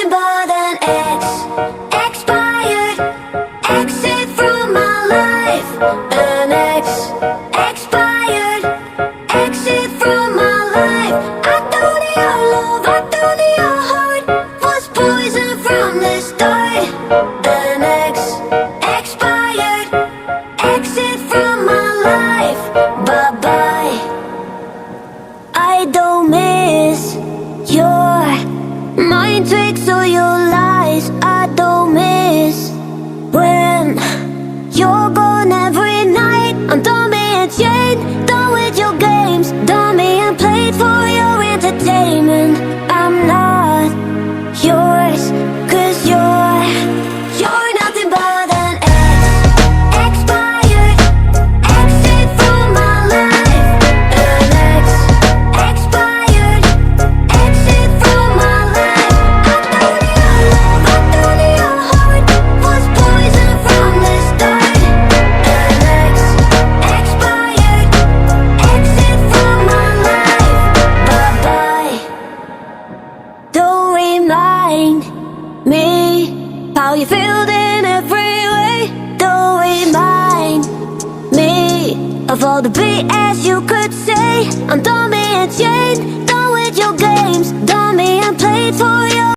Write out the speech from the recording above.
nothing but an expired exit from my life. An expired exit from my life. I thought your love, I thought your heart was poison from the start. An expired exit from my life. Bye-bye. I don't miss your mind tricks or your lies. I don't miss when you're gone every night. I'm done being chained, done with your games, done being played for your entertainment. I'm not yours, 'cause you're nothing but an expired exit from my life. An expired exit from my life. I thought your love, I thought your heart was poison from the start. An expired exit from my life. Bye-bye. Don't remind me how you feel in every way. Don't remind me of all the BS you could say. I'm done being chained, done with your games, done being played for your